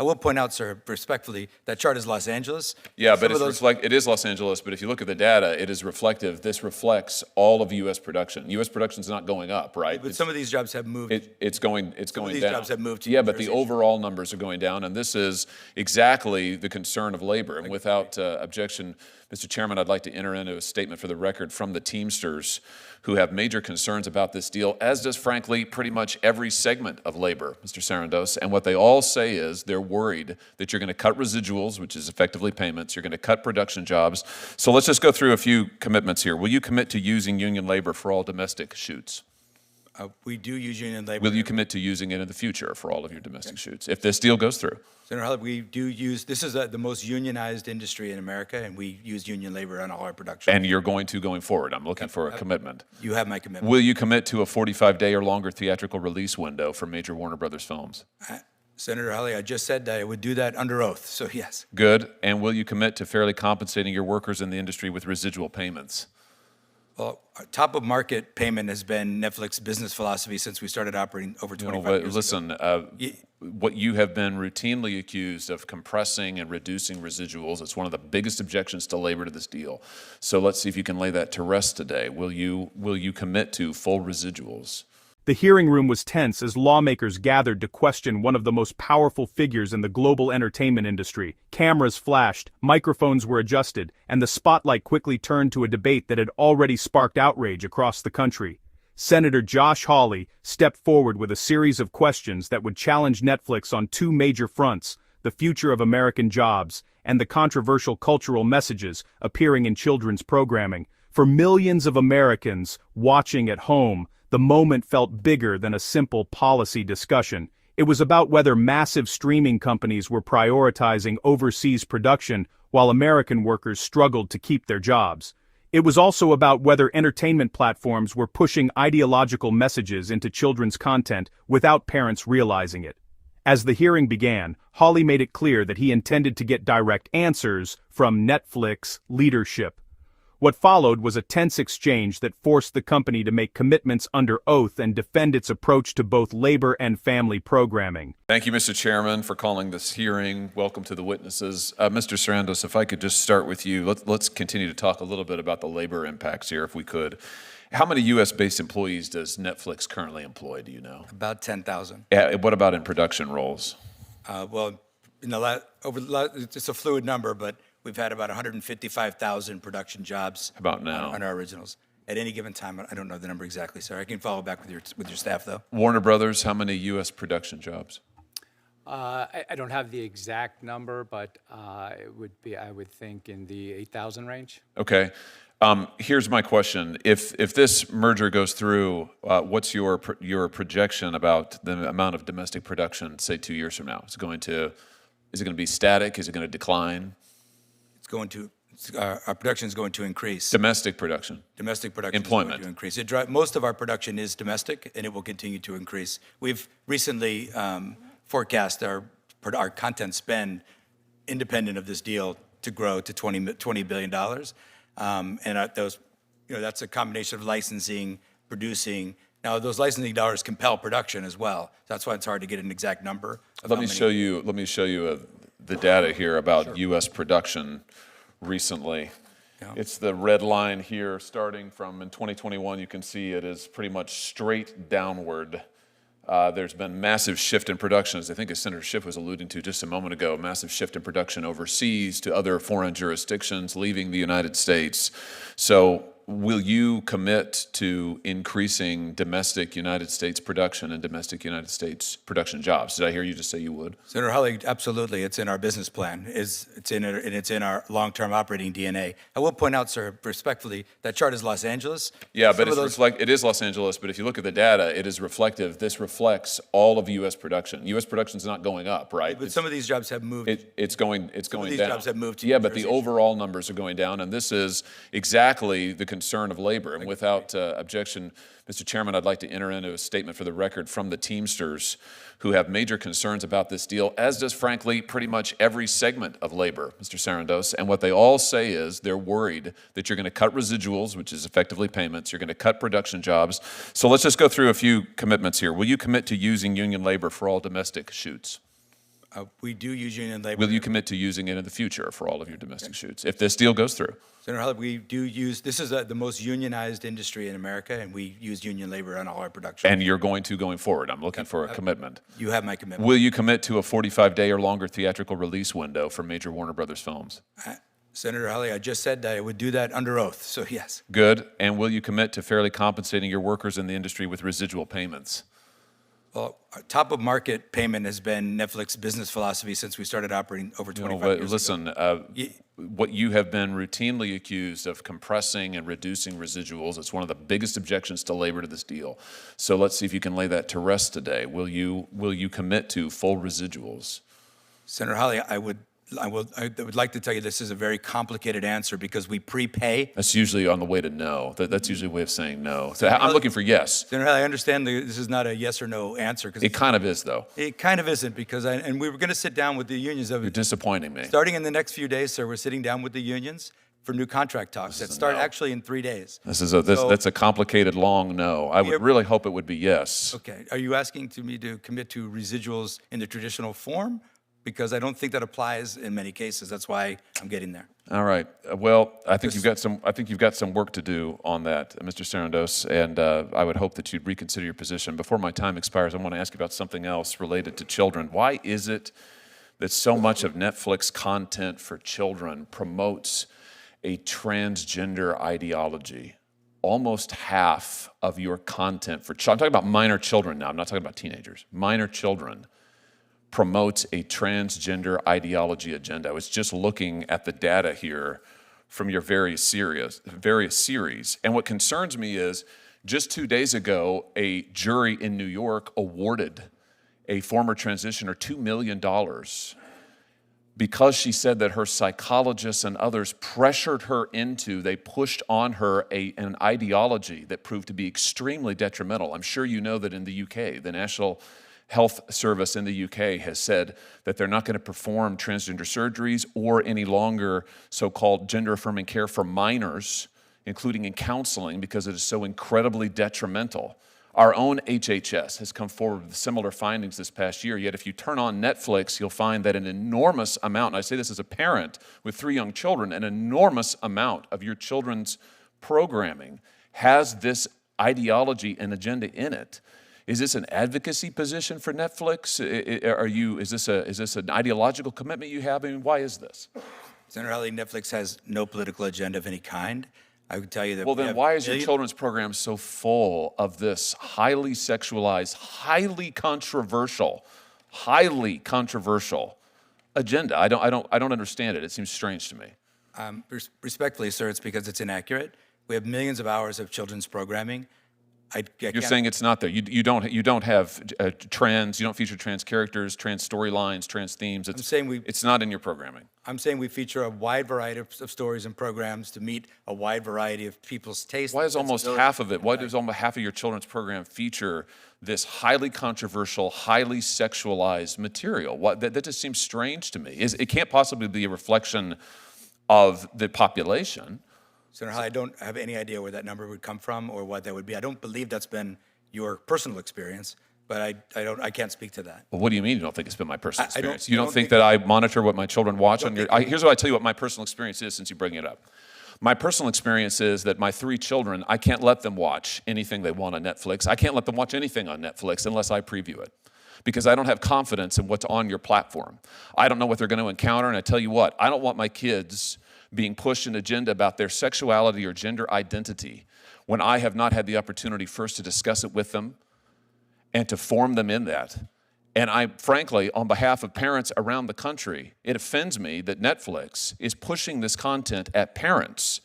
I will point out, sir, respectfully, that chart is Los Angeles. Yeah, but it is Los Angeles, but if you look at the data, it is reflective. This reflects all of U.S. production. U.S. production is not going up, right? But some of these jobs have moved. It's going down. Some of these jobs have moved to Yeah, but the overall numbers are going down, and this is exactly the concern of labor. And without objection, Mr. Chairman, I'd like to enter into a statement for the record from the Teamsters, who have major concerns about this deal, as does, frankly, pretty much every segment of labor, Mr. Sarandos. And what they all say is they're worried that you're going to cut residuals, which is effectively payments. You're going to cut production jobs. So let's just go through a few commitments here. Will you commit to using union labor for all domestic shoots? We do use union labor. Will you commit to using it in the future for all of your domestic shoots if this deal goes through? Senator Hawley, we do use, this is the most unionized industry in America, and we use union labor on all our production. And you're going to going forward. I'm looking for a commitment. You have my commitment. Will you commit to a 45-day or longer theatrical release window for major Warner Brothers films? Senator Hawley, I just said that I would do that under oath, so yes. Good. And will you commit to fairly compensating your workers in the industry with residual payments? Well, top of market payment has been Netflix's business philosophy since we started operating over 25 years listen, ago. what you have been routinely accused of compressing and reducing residuals, it's one of the biggest objections to labor to this deal. So let's see if you can lay that to rest today. Will you commit to full residuals? The hearing room was tense as lawmakers gathered to question one of the most powerful figures in the global entertainment industry. Cameras flashed, microphones were adjusted, and the spotlight quickly turned to a debate that had already sparked outrage across the country. Senator Josh Hawley stepped forward with a series of questions that would challenge Netflix on two major fronts: the future of American jobs and the controversial cultural messages appearing in children's programming. For millions of Americans watching at home, the moment felt bigger than a simple policy discussion. It was about whether massive streaming companies were prioritizing overseas production while American workers struggled to keep their jobs. It was also about whether entertainment platforms were pushing ideological messages into children's content without parents realizing it. As the hearing began, Hawley made it clear that he intended to get direct answers from Netflix leadership. What followed was a tense exchange that forced the company to make commitments under oath and defend its approach to both labor and family programming. Thank you, Mr. Chairman, for calling this hearing. Welcome to the witnesses. Mr. Sarandos, if I could just start with you, let's continue to talk a little bit about the labor impacts here, if we could. How many U.S.-based employees does Netflix currently employ, do you know? About 10,000. What about in production roles? Well, it's a fluid number, but we've had about 155,000 production jobs. About now? On our originals. At any given time, I don't know the number exactly, sir. I can follow back with your staff, though. Warner Brothers, how many U.S. production jobs? I don't have the exact number, but it would be, I would think, in the 8,000 range. Okay. Here's my question. If this merger goes through, what's your projection about the amount of domestic production, say 2 years from now? Is it going to be static? Is it going to decline? Our production is going to increase. Domestic production. Domestic production Employment. is going to increase. Most of our production is domestic, and it will continue to increase. We've recently forecast our content spend, independent of this deal, to grow to $20 billion. And that's a combination of licensing, producing. Now, those licensing dollars compel production as well. That's why it's hard to get an exact number. Let me show you the data here about U.S. production recently. Yeah. It's the red line here, starting from in 2021. You can see it is pretty much straight downward. There's been massive shift in production, as I think as Senator Schiff was alluding to just a moment ago, massive shift in production overseas to other foreign jurisdictions, leaving the United States. So will you commit to increasing domestic United States production and domestic United States production jobs? Did I hear you just say you would? Senator Hawley, absolutely. It's in our business plan. It's in our long-term operating DNA. I will point out, sir, respectfully, that chart is Los Angeles. Yeah, but it is Los Angeles, but if you look at the data, it is reflective. This reflects all of U.S. production. U.S. production is not going up, right? But some of these jobs have moved. It's going down. Some of these jobs have moved to Yeah, but the overall numbers are going down, and this is exactly the concern of labor. And without objection, Mr. Chairman, I'd like to enter into a statement for the record from the Teamsters, who have major concerns about this deal, as does, frankly, pretty much every segment of labor, Mr. Sarandos. And what they all say is they're worried that you're going to cut residuals, which is effectively payments. You're going to cut production jobs. So let's just go through a few commitments here. Will you commit to using union labor for all domestic shoots? We do use union labor. Will you commit to using it in the future for all of your domestic shoots if this deal goes through? Senator Hawley, we do use, this is the most unionized industry in America, and we use union labor on all our production. And you're going to going forward. I'm looking for a commitment. You have my commitment. Will you commit to a 45-day or longer theatrical release window for major Warner Brothers films? Senator Hawley, I just said that I would do that under oath, so yes. Good. And will you commit to fairly compensating your workers in the industry with residual payments? Well, our top of market payment has been Netflix business philosophy since we started operating over 25 years Listen, ago. what you have been routinely accused of compressing and reducing residuals, it's one of the biggest objections to labor to this deal. So let's see if you can lay that to rest today. Will you commit to full residuals? Senator Hawley, I would like to tell you this is a very complicated answer because we prepay. That's usually on the way to no. That's usually a way of saying no. So I'm looking for yes. Senator Hawley, I understand this is not a yes or no answer. It kind of is, though. It kind of isn't because and we were going to sit down with the unions. You're disappointing me. Starting in the next few days, sir, we're sitting down with the unions for new contract talks that start actually in 3 days. That's a complicated, long no. I would really hope it would be yes. Okay. Are you asking me to commit to residuals in the traditional form? Because I don't think that applies in many cases. That's why I'm getting there. All right. Well, I think you've got some work to do on that, Mr. Sarandos, and I would hope that you'd reconsider your position. Before my time expires, I want to ask you about something else related to children. Why is it that so much of Netflix content for children promotes a transgender ideology? Almost half of your content for children, I'm talking about minor children now, I'm not talking about teenagers, minor children, promotes a transgender ideology agenda. I was just looking at the data here from your various series. And what concerns me is just 2 days ago, a jury in New York awarded a former transitioner $2 million because she said that her psychologists and others pressured her into, they pushed on her an ideology that proved to be extremely detrimental. I'm sure you know that in the UK, the National Health Service in the UK has said that they're not going to perform transgender surgeries or any longer so-called gender-affirming care for minors, including in counseling, because it is so incredibly detrimental. Our own HHS has come forward with similar findings this past year, yet if you turn on Netflix, you'll find that an enormous amount, and I say this as a parent with 3 young children, an enormous amount of your children's programming has this ideology and agenda in it. Is this an advocacy position for Netflix? Is this an ideological commitment you have? I mean, why is this? Senator Hawley, Netflix has no political agenda of any kind. I would tell you that. Well, then why is your children's program so full of this highly sexualized, highly controversial agenda? I don't understand it. It seems strange to me. Respectfully, sir, it's because it's inaccurate. We have millions of hours of children's programming. You're saying it's not there. You don't have trans. You don't feature trans characters, trans storylines, trans themes. It's not in your programming. I'm saying we feature a wide variety of stories and programs to meet a wide variety of people's tastes. Why is almost half of it? Why does almost half of your children's program feature this highly controversial, highly sexualized material? That just seems strange to me. It can't possibly be a reflection of the population. Senator Hawley, I don't have any idea where that number would come from or what that would be. I don't believe that's been your personal experience, but I can't speak to that. Well, what do you mean you don't think it's been my personal experience? You don't think that I monitor what my children watch on your... Here's what I tell you what my personal experience is since you bring it up. My personal experience is that my 3 children, I can't let them watch anything they want on Netflix. I can't let them watch anything on Netflix unless I preview it, because I don't have confidence in what's on your platform. I don't know what they're going to encounter, and I tell you what, I don't want my kids being pushed an agenda about their sexuality or gender identity when I have not had the opportunity first to discuss it with them and to form them in that. And I, frankly, on behalf of parents around the country, it offends me that Netflix is pushing this content at parents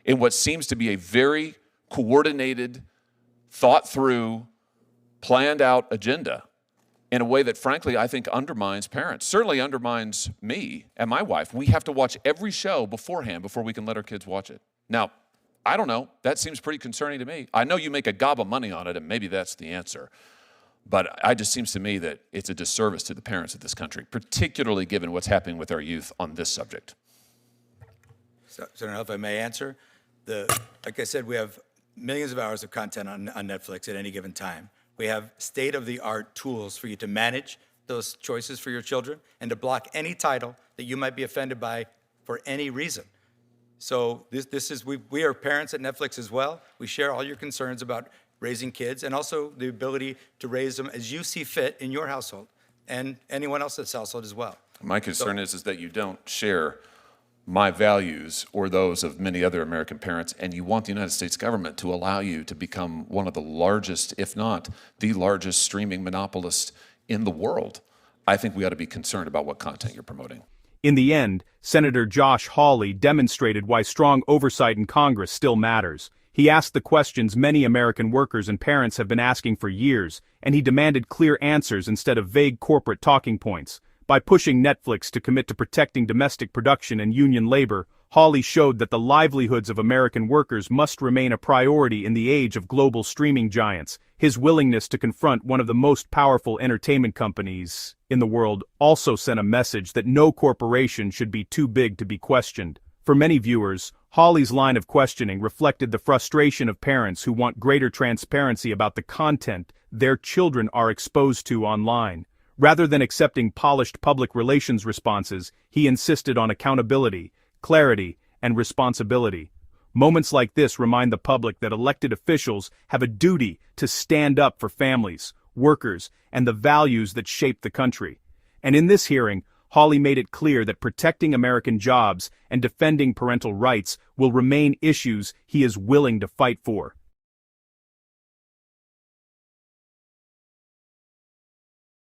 in what seems to be a very coordinated, thought-through, planned-out agenda in a way that, frankly, I think undermines parents, certainly undermines me and my wife. We have to watch every show beforehand before we can let our kids watch it. Now, I don't know. That seems pretty concerning to me. I know you make a gob of money on it, and maybe that's the answer. But it just seems to me that it's a disservice to the parents of this country, particularly given what's happening with our youth on this subject. Senator, if I may answer, like I said, we have millions of hours of content on Netflix at any given time. We have state-of-the-art tools for you to manage those choices for your children and to block any title that you might be offended by for any reason. So we are parents at Netflix as well. We share all your concerns about raising kids and also the ability to raise them as you see fit in your household and anyone else's household as well. My concern is that you don't share my values or those of many other American parents, and you want the United States government to allow you to become one of the largest, if not the largest streaming monopolist in the world. I think we ought to be concerned about what content you're promoting. In the end, Senator Josh Hawley demonstrated why strong oversight in Congress still matters. He asked the questions many American workers and parents have been asking for years, and he demanded clear answers instead of vague corporate talking points. By pushing Netflix to commit to protecting domestic production and union labor, Hawley showed that the livelihoods of American workers must remain a priority in the age of global streaming giants. His willingness to confront one of the most powerful entertainment companies in the world also sent a message that no corporation should be too big to be questioned. For many viewers, Hawley's line of questioning reflected the frustration of parents who want greater transparency about the content their children are exposed to online. Rather than accepting polished public relations responses, he insisted on accountability, clarity, and responsibility. Moments like this remind the public that elected officials have a duty to stand up for families, workers, and the values that shape the country. And in this hearing, Hawley made it clear that protecting American jobs and defending parental rights will remain issues he is willing to fight for.